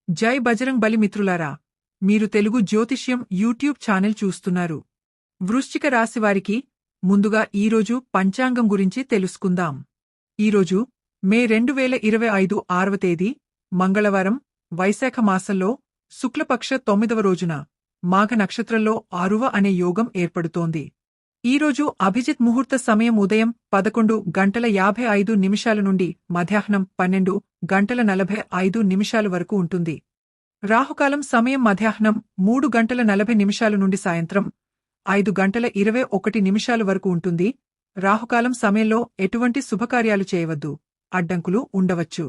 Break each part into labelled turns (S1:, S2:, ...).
S1: జై బజరంగ్ బలి మిత్రులారా, మీరు తెలుగు జ్యోతిష్యం యూట్యూబ్ ఛానల్ చూస్తున్నారు. వృశ్చిక రాశివారికి ముందుగా ఈరోజు పంచాంగం గురించి తెలుసుకుందాం. ఈరోజు మే 2025 6వ తేదీ మంగళవారం, వైశాఖ మాసంలో శుక్లపక్ష 9వ రోజున మాఘ నక్షత్రంలో ఆరువ అనే యోగం ఏర్పడుతోంది. ఈరోజు అభిజిత్ ముహూర్త సమయం ఉదయం 11:55 నుండి మధ్యాహ్నం 12:45 వరకు ఉంటుంది. రాహుకాలం సమయం మధ్యాహ్నం 3:40 నుండి సాయంత్రం 5:21 వరకు ఉంటుంది. రాహుకాలం సమయంలో ఎటువంటి శుభకార్యాలు చేయవద్దు, అడ్డంకులు ఉండవచ్చు.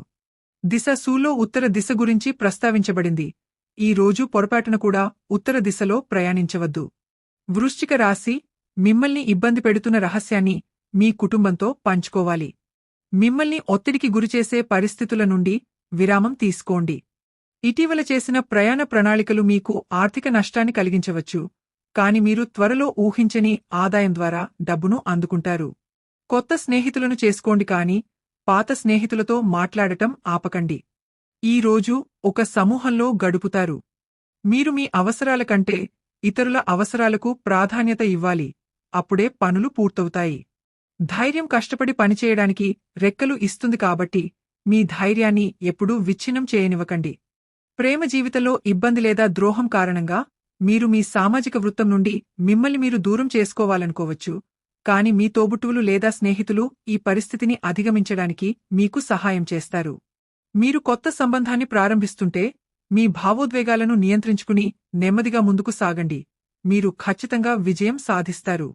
S1: దిశ సూలో ఉత్తర దిశ గురించి ప్రస్తావించబడింది. ఈ రోజు పొరపాటున కూడా ఉత్తర దిశలో ప్రయాణించవద్దు. వృశ్చిక రాశి, మిమ్మల్ని ఇబ్బంది పెడుతున్న రహస్యాన్ని మీ కుటుంబంతో పంచుకోవాలి. మిమ్మల్ని ఒత్తిడికి గురిచేసే పరిస్థితుల నుండి విరామం తీసుకోండి. ఇటీవల చేసిన ప్రయాణ ప్రణాళికలు మీకు ఆర్థిక నష్టాన్ని కలిగించవచ్చు, కాని మీరు త్వరలో ఊహించని ఆదాయం ద్వారా డబ్బును అందుకుంటారు. కొత్త స్నేహితులను చేసుకోండి, కాని పాత స్నేహితులతో మాట్లాడటం ఆపకండి. ఈ రోజు ఒక సమూహంలో గడుపుతారు. మీరు మీ అవసరాల కంటే ఇతరుల అవసరాలకు ప్రాధాన్యత ఇవ్వాలి, అప్పుడే పనులు పూర్తవుతాయి. ధైర్యం కష్టపడి పనిచేయడానికి రెక్కలు ఇస్తుంది కాబట్టి మీ ధైర్యాన్ని ఎప్పుడూ విచ్ఛిన్నం చేయనివ్వకండి. ప్రేమ జీవితంలో ఇబ్బంది లేదా ద్రోహం కారణంగా మీరు మీ సామాజిక వృత్తం నుండి మిమ్మల్ని మీరు దూరం చేసుకోవాలనుకోవచ్చు, కాని మీ తోబుట్టువులు లేదా స్నేహితులు ఈ పరిస్థితిని అధిగమించడానికి మీకు సహాయం చేస్తారు. మీరు కొత్త సంబంధాన్ని ప్రారంభిస్తుంటే మీ భావోద్వేగాలను నియంత్రించుకుని నెమ్మదిగా ముందుకు సాగండి. మీరు ఖచ్చితంగా విజయం సాధిస్తారు.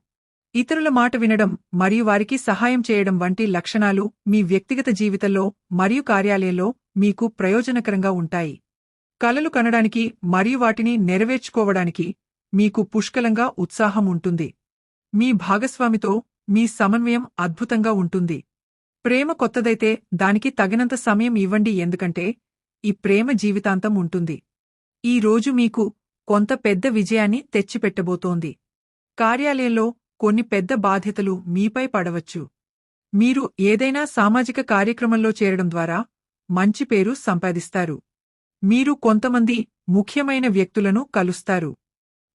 S1: ఇతరుల మాట వినడం మరియు వారికి సహాయం చేయడం వంటి లక్షణాలు మీ వ్యక్తిగత జీవితంలో మరియు కార్యాలయంలో మీకు ప్రయోజనకరంగా ఉంటాయి. కలలు కనడానికి మరియు వాటిని నెరవేర్చుకోవడానికి మీకు పుష్కలంగా ఉత్సాహం ఉంటుంది. మీ భాగస్వామితో మీ సమన్వయం అద్భుతంగా ఉంటుంది. ప్రేమ కొత్తదైతే దానికి తగినంత సమయం ఇవ్వండి, ఎందుకంటే ఈ ప్రేమ జీవితాంతం ఉంటుంది. ఈ రోజు మీకు కొంత పెద్ద విజయాన్ని తెచ్చిపెట్టబోతోంది. కార్యాలయంలో కొన్ని పెద్ద బాధ్యతలు మీపై పడవచ్చు. మీరు ఏదైనా సామాజిక కార్యక్రమంలో చేరడం ద్వారా మంచి పేరు సంపాదిస్తారు. మీరు కొంతమంది ముఖ్యమైన వ్యక్తులను కలుస్తారు.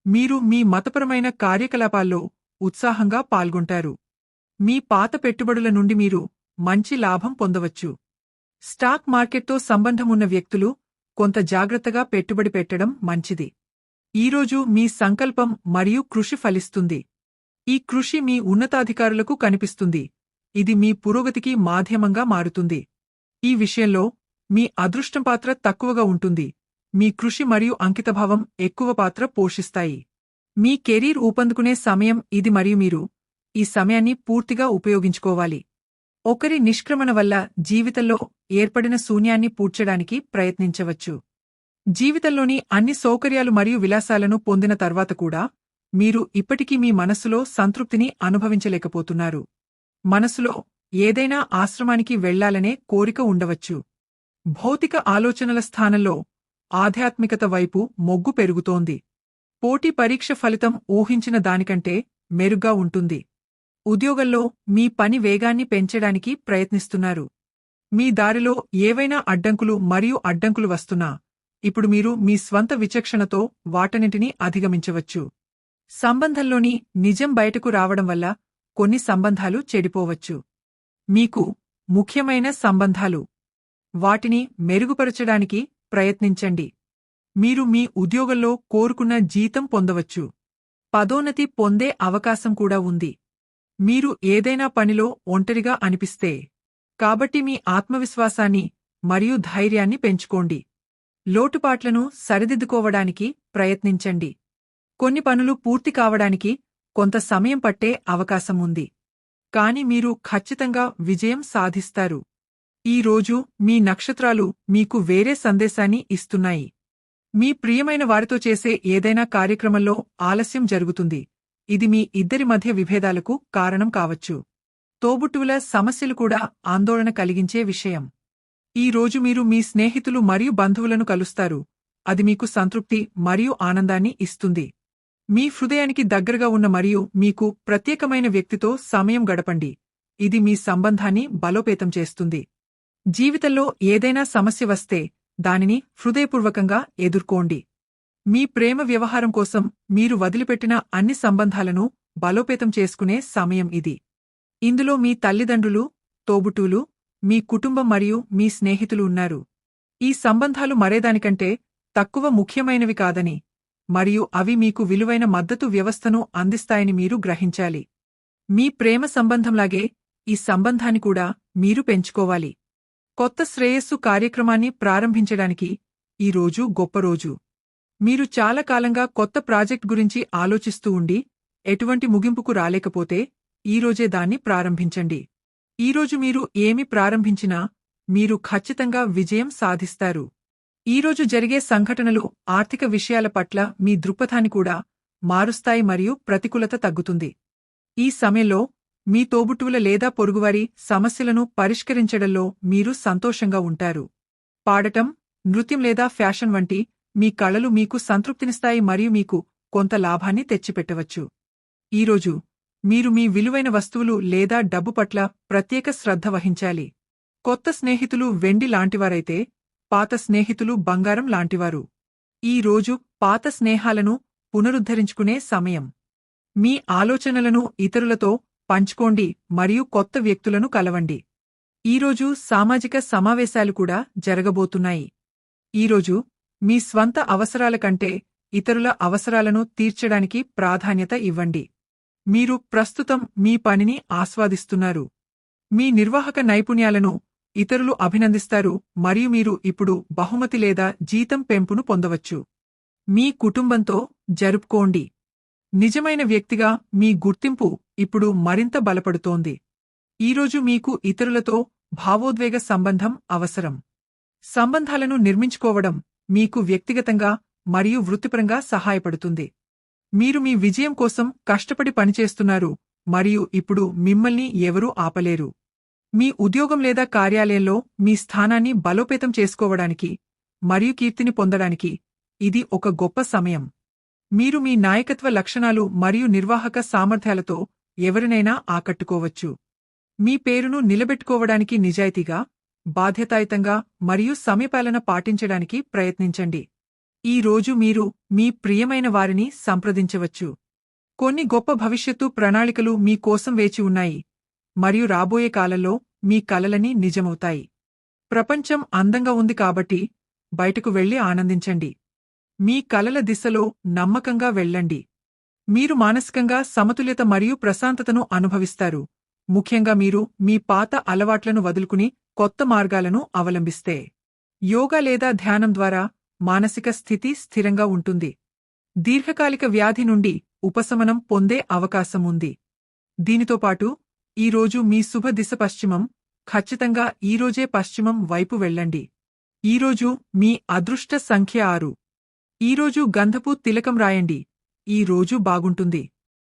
S1: మీరు మీ మతపరమైన కార్యకలాపాల్లో ఉత్సాహంగా పాల్గొంటారు. మీ పాత పెట్టుబడుల నుండి మీరు మంచి లాభం పొందవచ్చు. స్టాక్ మార్కెట్తో సంబంధమున్న వ్యక్తులు కొంత జాగ్రత్తగా పెట్టుబడి పెట్టడం మంచిది. ఈరోజు మీ సంకల్పం మరియు కృషి ఫలిస్తుంది. ఈ కృషి మీ ఉన్నతాధికారులకు కనిపిస్తుంది. ఇది మీ పురోగతికి మాధ్యమంగా మారుతుంది. ఈ విషయంలో మీ అదృష్టం పాత్ర తక్కువగా ఉంటుంది. మీ కృషి మరియు అంకితభావం ఎక్కువ పాత్ర పోషిస్తాయి. మీ కెరీర్ ఊపందుకునే సమయం ఇది మరియు మీరు ఈ సమయాన్ని పూర్తిగా ఉపయోగించుకోవాలి. ఒకరి నిష్క్రమణ వల్ల జీవితంలో ఏర్పడిన శూన్యాన్ని పూడ్చడానికి ప్రయత్నించవచ్చు. జీవితంలోని అన్ని సౌకర్యాలు మరియు విలాసాలను పొందిన తర్వాత కూడా మీరు ఇప్పటికీ మీ మనస్సులో సంతృప్తిని అనుభవించలేకపోతున్నారు. మనసులో ఏదైనా ఆశ్రమానికి వెళ్లాలనే కోరిక ఉండవచ్చు. భౌతిక ఆలోచనల స్థానంలో ఆధ్యాత్మికత వైపు మొగ్గు పెరుగుతోంది. పోటీ పరీక్ష ఫలితం ఊహించిన దానికంటే మెరుగ్గా ఉంటుంది. ఉద్యోగంలో మీ పని వేగాన్ని పెంచడానికి ప్రయత్నిస్తున్నారు. మీ దారిలో ఏవైనా అడ్డంకులు వస్తున్నా ఇప్పుడు మీరు మీ స్వంత విచక్షణతో వాటన్నింటినీ అధిగమించవచ్చు. సంబంధంలోని నిజం బయటకు రావడం వల్ల కొన్ని సంబంధాలు చెడిపోవచ్చు. మీకు ముఖ్యమైన సంబంధాలు, వాటిని మెరుగుపరచడానికి ప్రయత్నించండి. మీరు మీ ఉద్యోగంలో కోరుకున్న జీతం పొందవచ్చు. పదోన్నతి పొందే అవకాశం కూడా ఉంది. మీరు ఏదైనా పనిలో ఒంటరిగా అనిపిస్తే కాబట్టి మీ ఆత్మవిశ్వాసాన్ని మరియు ధైర్యాన్ని పెంచుకోండి. లోటుపాట్లను సరిదిద్దుకోవడానికి ప్రయత్నించండి. కొన్ని పనులు పూర్తి కావడానికి కొంత సమయం పట్టే అవకాశం ఉంది, కాని మీరు ఖచ్చితంగా విజయం సాధిస్తారు. ఈ రోజు మీ నక్షత్రాలు మీకు వేరే సందేశాన్ని ఇస్తున్నాయి. మీ ప్రియమైన వారితో చేసే ఏదైనా కార్యక్రమంలో ఆలస్యం జరుగుతుంది. ఇది మీ ఇద్దరి మధ్య విభేదాలకు కారణం కావచ్చు. తోబుట్టువుల సమస్యలు కూడా ఆందోళన కలిగించే విషయం. ఈ రోజు మీరు మీ స్నేహితులు మరియు బంధువులను కలుస్తారు. అది మీకు సంతృప్తి మరియు ఆనందాన్ని ఇస్తుంది. మీ హృదయానికి దగ్గరగా ఉన్న మరియు మీకు ప్రత్యేకమైన వ్యక్తితో సమయం గడపండి. ఇది మీ సంబంధాన్ని బలోపేతం చేస్తుంది. జీవితంలో ఏదైనా సమస్య వస్తే దానిని హృదయపూర్వకంగా ఎదుర్కోండి. మీ ప్రేమ వ్యవహారం కోసం మీరు వదిలిపెట్టిన అన్ని సంబంధాలను బలోపేతం చేసుకునే సమయం ఇది. ఇందులో మీ తల్లిదండ్రులు, తోబుట్టువులు, మీ కుటుంబం మరియు మీ స్నేహితులు ఉన్నారు. ఈ సంబంధాలు మరేదానికంటే తక్కువ ముఖ్యమైనవి కాదని, మరియు అవి మీకు విలువైన మద్దతు వ్యవస్థను అందిస్తాయని మీరు గ్రహించాలి. మీ ప్రేమ సంబంధంలాగే ఈ సంబంధాన్ని కూడా మీరు పెంచుకోవాలి. కొత్త శ్రేయస్సు కార్యక్రమాన్ని ప్రారంభించడానికి ఈ రోజు గొప్ప రోజు. మీరు చాలా కాలంగా కొత్త ప్రాజెక్ట్ గురించి ఆలోచిస్తూ ఉండి ఎటువంటి ముగింపుకు రాలేకపోతే ఈరోజే దాన్ని ప్రారంభించండి. ఈరోజు మీరు ఏమి ప్రారంభించినా మీరు ఖచ్చితంగా విజయం సాధిస్తారు. ఈరోజు జరిగే సంఘటనలు ఆర్థిక విషయాల పట్ల మీ దృక్పథాన్ని కూడా మారుస్తాయి మరియు ప్రతికూలత తగ్గుతుంది. ఈ సమయంలో మీ తోబుట్టువుల లేదా పొరుగువారి సమస్యలను పరిష్కరించడంలో మీరు సంతోషంగా ఉంటారు. పాడటం, నృత్యం లేదా ఫ్యాషన్ వంటి మీ కళలు మీకు సంతృప్తినిస్తాయి మరియు మీకు కొంత లాభాన్ని తెచ్చిపెట్టవచ్చు. ఈరోజు మీరు మీ విలువైన వస్తువులు లేదా డబ్బు పట్ల ప్రత్యేక శ్రద్ధ వహించాలి. కొత్త స్నేహితులు వెండి లాంటివారైతే పాత స్నేహితులు బంగారం లాంటివారు. ఈ రోజు పాత స్నేహాలను పునరుద్ధరించుకునే సమయం. మీ ఆలోచనలను ఇతరులతో పంచుకోండి మరియు కొత్త వ్యక్తులను కలవండి. ఈరోజు సామాజిక సమావేశాలు కూడా జరగబోతున్నాయి. ఈరోజు మీ స్వంత అవసరాల కంటే ఇతరుల అవసరాలను తీర్చడానికి ప్రాధాన్యత ఇవ్వండి. మీరు ప్రస్తుతం మీ పనిని ఆస్వాదిస్తున్నారు. మీ నిర్వాహక నైపుణ్యాలను ఇతరులు అభినందిస్తారు మరియు మీరు ఇప్పుడు బహుమతి లేదా జీతం పెంపును పొందవచ్చు. మీ కుటుంబంతో జరుపుకోండి. నిజమైన వ్యక్తిగా మీ గుర్తింపు ఇప్పుడు మరింత బలపడుతోంది. ఈరోజు మీకు ఇతరులతో భావోద్వేగ సంబంధం అవసరం. సంబంధాలను నిర్మించుకోవడం మీకు వ్యక్తిగతంగా మరియు వృత్తిపరంగా సహాయపడుతుంది. మీరు మీ విజయం కోసం కష్టపడి పనిచేస్తున్నారు మరియు ఇప్పుడు మిమ్మల్ని ఎవరూ ఆపలేరు. మీ ఉద్యోగం లేదా కార్యాలయంలో మీ స్థానాన్ని బలోపేతం చేసుకోవడానికి మరియు కీర్తిని పొందడానికి ఇది ఒక గొప్ప సమయం. మీరు మీ నాయకత్వ లక్షణాలు మరియు నిర్వాహక సామర్థ్యాలతో ఎవరినైనా ఆకట్టుకోవచ్చు. మీ పేరును నిలబెట్టుకోవడానికి నిజాయితీగా, బాధ్యతాయుతంగా మరియు సమయపాలన పాటించడానికి ప్రయత్నించండి. ఈ రోజు మీరు మీ ప్రియమైన వారిని సంప్రదించవచ్చు. కొన్ని గొప్ప భవిష్యత్తు ప్రణాళికలు మీ కోసం వేచి ఉన్నాయి మరియు రాబోయే కాలంలో మీ కలలన్నీ నిజమవుతాయి. ప్రపంచం అందంగా ఉంది కాబట్టి బయటకు వెళ్లి ఆనందించండి. మీ కలల దిశలో నమ్మకంగా వెళ్ళండి. మీరు మానసికంగా సమతుల్యత మరియు ప్రశాంతతను అనుభవిస్తారు, ముఖ్యంగా మీరు మీ పాత అలవాట్లను వదులుకుని కొత్త మార్గాలను అవలంబిస్తే. యోగా లేదా ధ్యానం ద్వారా మానసిక స్థితి స్థిరంగా ఉంటుంది. దీర్ఘకాలిక వ్యాధి నుండి ఉపశమనం పొందే అవకాశం ఉంది. దీనితో పాటు ఈరోజు మీ శుభ దిశ పశ్చిమం. ఖచ్చితంగా ఈరోజే పశ్చిమం వైపు వెళ్ళండి. ఈరోజు మీ అదృష్ట సంఖ్య 6. ఈరోజు గంధపు తిలకం రాయండి. ఈ రోజు బాగుంటుంది.